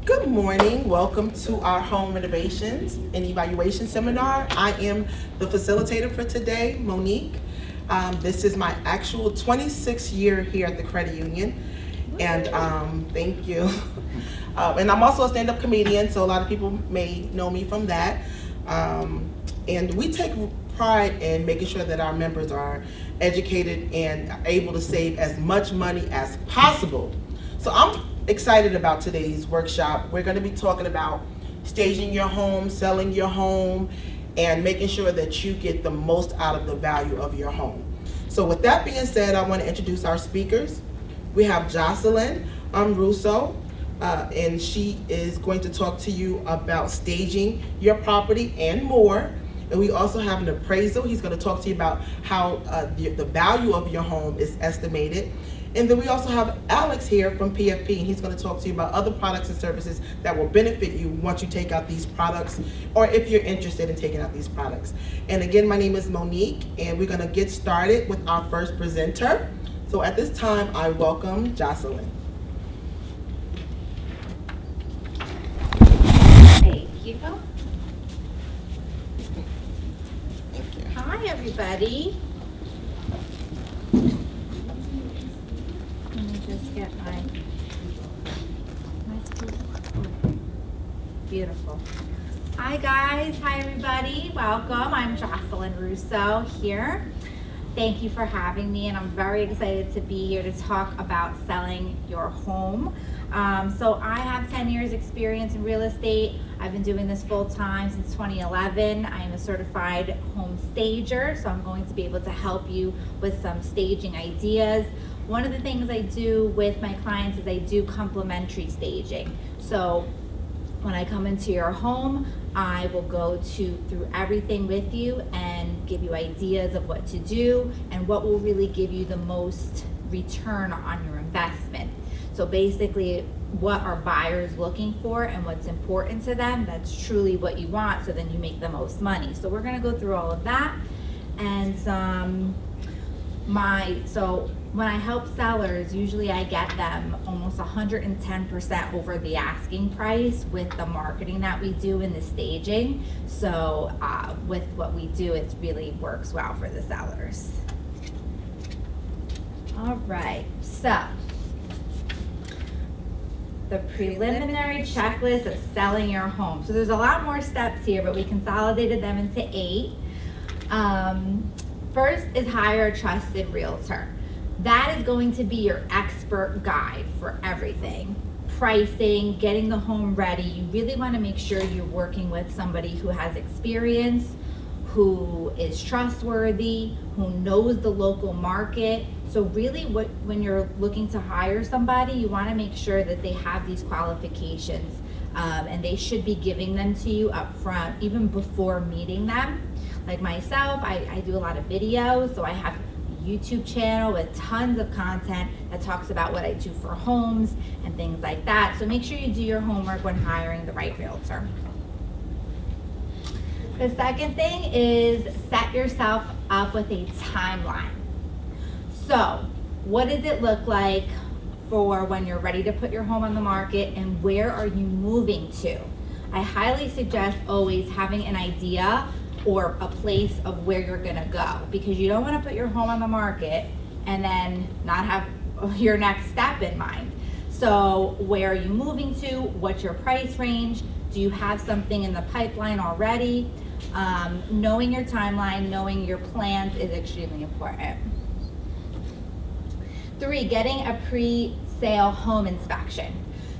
Good morning. Welcome to our home renovations and evaluation seminar. I am the facilitator for today, Monique. This is my actual 26th year here at the credit union, and thank you. And I'm also a stand-up comedian, so a lot of people may know me from that. And we take pride in making sure that our members are educated and able to save as much money as possible. So I'm excited about today's workshop. We're going to be talking about staging your home, selling your home, and making sure that you get the most out of the value of your home. So with that being said, I want to introduce our speakers. We have Jocelyn Russo, and she is going to talk to you about staging your property and more. And we also have an appraisal. He's going to talk to you about how the value of your home is estimated. And then we also have Alex here from PFP, and he's going to talk to you about other products and services that will benefit you once you take out these products, or if you're interested in taking out these products. And again, my name is Monique, and we're going to get started with our first presenter. So at this time, I welcome Jocelyn. Thank you. Thank you. Hi, everybody. Let me just get my beautiful. Hi, guys. Hi, everybody. Welcome. I'm Jocelyn Russo here. Thank you for having me, and I'm very excited to be here to talk about selling your home. So I have 10 years experience in real estate. I've been doing this full time since 2011. I am a certified home stager, so I'm going to be able to help you with some staging ideas. One of the things I do with my clients is I do complimentary staging. So when I come into your home, I will go through everything with you and give you ideas of what to do and what will really give you the most return on your investment. So basically, what are buyers looking for and what's important to them, that's truly what you want, so then you make the most money. So we're gonna go through all of that. And so when I help sellers, usually I get them almost 110% over the asking price with the marketing that we do in the staging. So with what we do, it really works well for the sellers. All right, so the preliminary checklist of selling your home. So there's a lot more steps here, but we consolidated them into 8. First is hire a trusted realtor. That is going to be your expert guide for everything. Pricing, getting the home ready. You really want to make sure you're working with somebody who has experience, who is trustworthy, who knows the local market. So really when you're looking to hire somebody, you want to make sure that they have these qualifications, and they should be giving them to you up front, even before meeting them. Like myself, I do a lot of videos, so I have a YouTube channel with tons of content that talks about what I do for homes and things like that. So make sure you do your homework when hiring the right realtor. The second thing is set yourself up with a timeline. So what does it look like for when you're ready to put your home on the market, and where are you moving to? I highly suggest always having an idea or a place of where you're gonna go, because you don't wanna put your home on the market and then not have your next step in mind. So where are you moving to? What's your price range? Do you have something in the pipeline already? Knowing your timeline, knowing your plans is extremely important. 3, getting a pre-sale home inspection.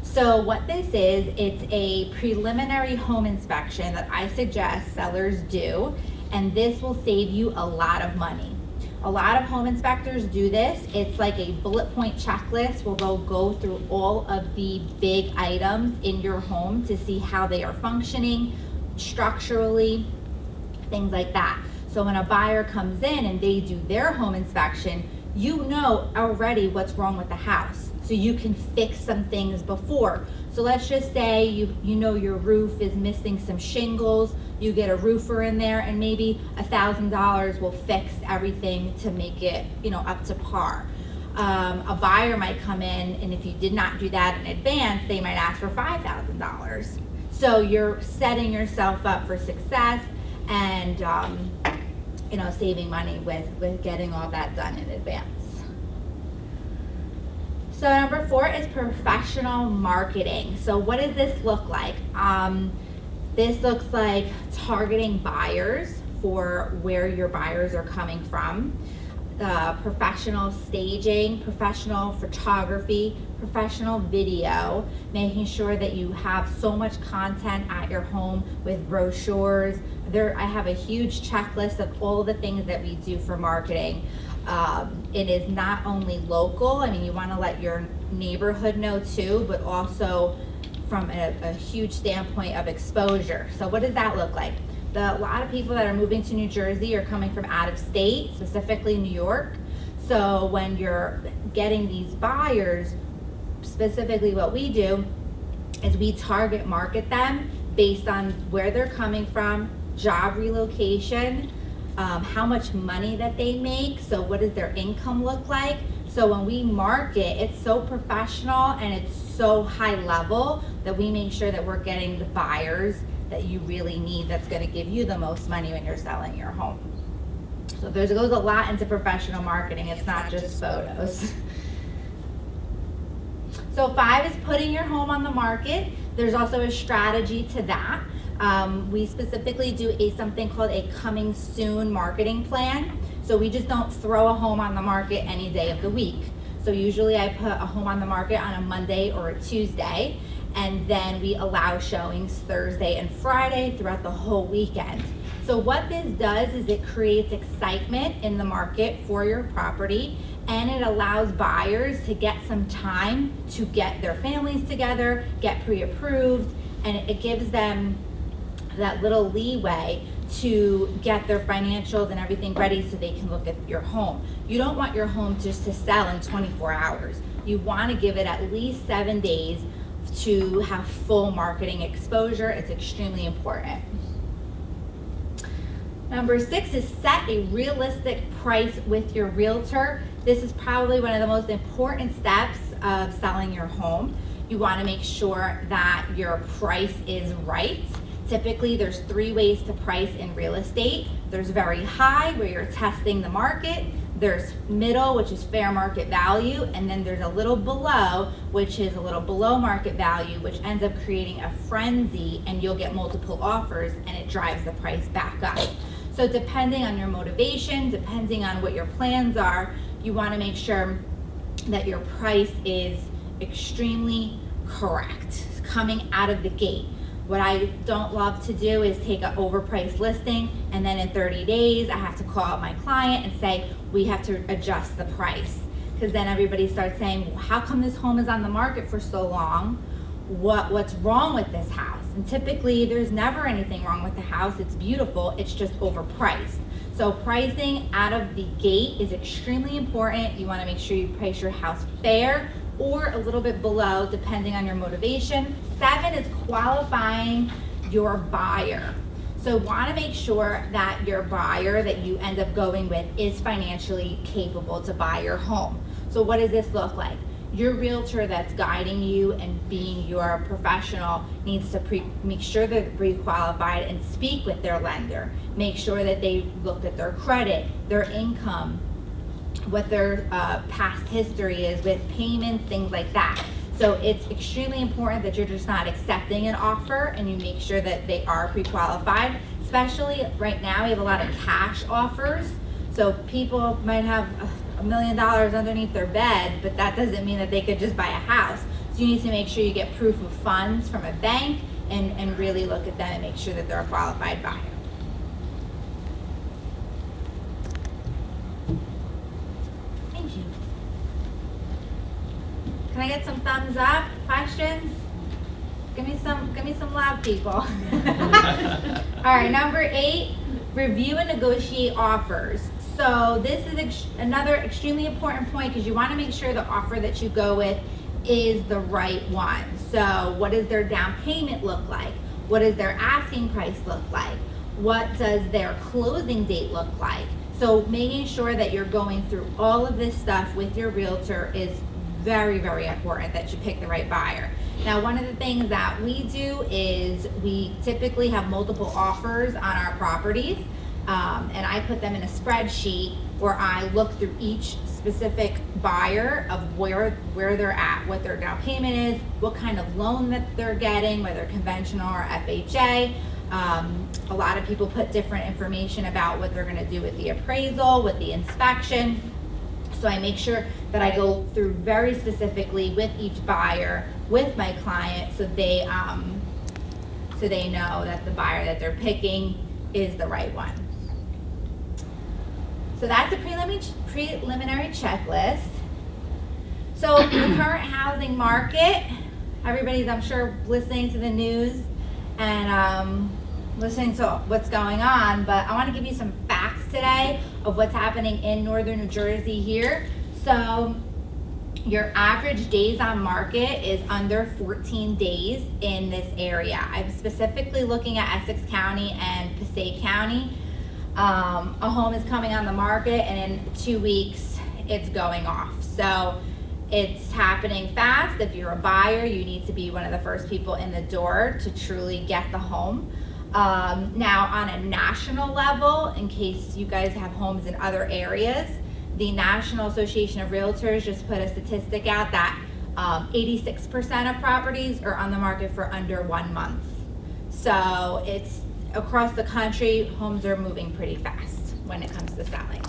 So what this is, it's a preliminary home inspection that I suggest sellers do, and this will save you a lot of money. A lot of home inspectors do this. It's like a bullet point checklist where they'll go through all of the big items in your home to see how they are functioning structurally, things like that. So when a buyer comes in and they do their home inspection, you know already what's wrong with the house, so you can fix some things before. So let's just say you know your roof is missing some shingles. You get a roofer in there, and maybe $1,000 will fix everything to make it up to par. a buyer might come in, and if you did not do that in advance, they might ask for $5,000. So you're setting yourself up for success and saving money with getting all that done in advance. So number 4 is professional marketing. So what does this look like? This looks like targeting buyers for where your buyers are coming from. Professional staging, professional photography, professional video, making sure that you have so much content at your home with brochures. I have a huge checklist of all the things that we do for marketing. It is not only local, I mean, you want to let your neighborhood know too, but also from a huge standpoint of exposure. So what does that look like? A lot of people that are moving to New Jersey are coming from out of state, specifically New York. So when you're getting these buyers, specifically what we do is we target market them based on where they're coming from, job relocation, how much money that they make, so what does their income look like. So when we market, it's so professional and it's so high level that we make sure that we're getting the buyers that you really need, that's going to give you the most money when you're selling your home. So there goes a lot into professional marketing. It's not just photos. So 5 is putting your home on the market. There's also a strategy to that. We specifically do something called a coming soon marketing plan. So we just don't throw a home on the market any day of the week. So usually I put a home on the market on a Monday or a Tuesday, and then we allow showings Thursday and Friday throughout the whole weekend. So what this does is it creates excitement in the market for your property, and it allows buyers to get some time to get their families together, get pre-approved, and it gives them that little leeway to get their financials and everything ready so they can look at your home. You don't want your home just to sell in 24 hours. You want to give it at least 7 days to have full marketing exposure. It's extremely important. Number 6 is set a realistic price with your realtor. This is probably one of the most important steps of selling your home. You want to make sure that your price is right. Typically, there's 3 ways to price in real estate. There's very high, where you're testing the market. There's middle, which is fair market value, and then there's a little below, which is a little below market value, which ends up creating a frenzy, and you'll get multiple offers, and it drives the price back up. So depending on your motivation, depending on what your plans are, you want to make sure that your price is extremely correct coming out of the gate. What I don't love to do is take an overpriced listing, and then in 30 days I have to call up my client and say, we have to adjust the price. Because then everybody starts saying, well, how come this home is on the market for so long? What's wrong with this house? And typically there's never anything wrong with the house. It's beautiful, it's just overpriced. So pricing out of the gate is extremely important. You want to make sure you price your house fair or a little bit below, depending on your motivation. 7 is qualifying your buyer. So want to make sure that your buyer that you end up going with is financially capable to buy your home. So what does this look like? Your realtor that's guiding you and being your professional needs to make sure they're pre-qualified and speak with their lender. Make sure that they looked at their credit, their income, what their past history is with payments, things like that. So it's extremely important that you're just not accepting an offer, and you make sure that they are pre-qualified. Especially right now, we have a lot of cash offers. So people might have $1 million underneath their bed, but that doesn't mean that they could just buy a house. So you need to make sure you get proof of funds from a bank and really look at them and make sure that they're a qualified buyer. Can I get some thumbs up? Questions? Give me some love, people. All right, number 8, review and negotiate offers. So this is another extremely important point, because you want to make sure the offer that you go with is the right one. So what does their down payment look like? What does their asking price look like? What does their closing date look like? So making sure that you're going through all of this stuff with your realtor is very, very important, that you pick the right buyer. Now, one of the things that we do is we typically have multiple offers on our properties, and I put them in a spreadsheet where I look through each specific buyer of where they're at, what their down payment is, what kind of loan that they're getting, whether conventional or FHA. A lot of people put different information about what they're going to do with the appraisal, with the inspection. So I make sure that I go through very specifically with each buyer, with my client, so they know that the buyer that they're picking is the right one. So that's a preliminary checklist. So the current housing market, everybody's, I'm sure, listening to the news and listening to what's going on, but I want to give you some facts today of what's happening in northern New Jersey here. So your average days on market is under 14 days in this area. I'm specifically looking at Essex County and Passaic County. A home is coming on the market and in 2 weeks it's going off. So it's happening fast. If you're a buyer, you need to be one of the first people in the door to truly get the home. Now on a national level, in case you guys have homes in other areas, the National Association of Realtors just put a statistic out that 86% of properties are on the market for under 1 month. So it's across the country, homes are moving pretty fast when it comes to selling.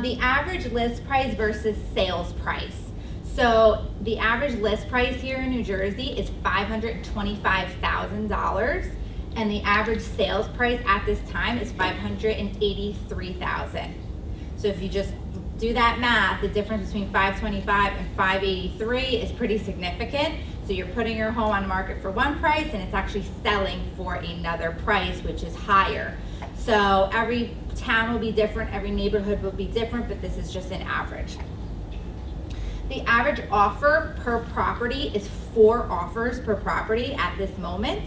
The average list price versus sales price. So the average list price here in New Jersey is $525,000, and the average sales price at this time is $583,000. So if you just do that math, the difference between 525 and 583 is pretty significant. So you're putting your home on the market for one price and it's actually selling for another price, which is higher. So every town will be different, every neighborhood will be different, but this is just an average. The average offer per property is 4 offers per property at this moment.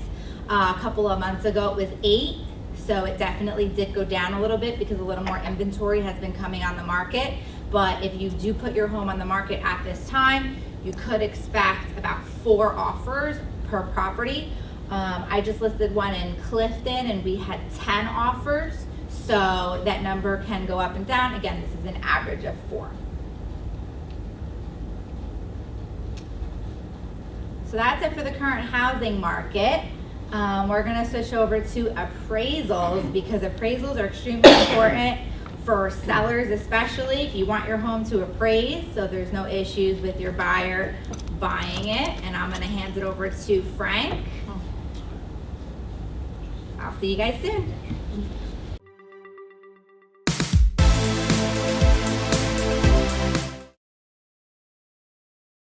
A couple of months ago it was 8, so it definitely did go down a little bit because a little more inventory has been coming on the market. But if you do put your home on the market at this time, you could expect about 4 offers per property. I just listed one in Clifton and we had 10 offers, so that number can go up and down. Again, this is an average of 4. So that's it for the current housing market. We're gonna switch over to appraisals because appraisals are extremely important for sellers, especially if you want your home to appraise, so there's no issues with your buyer buying it. And I'm gonna hand it over to Frank. I'll see you guys soon.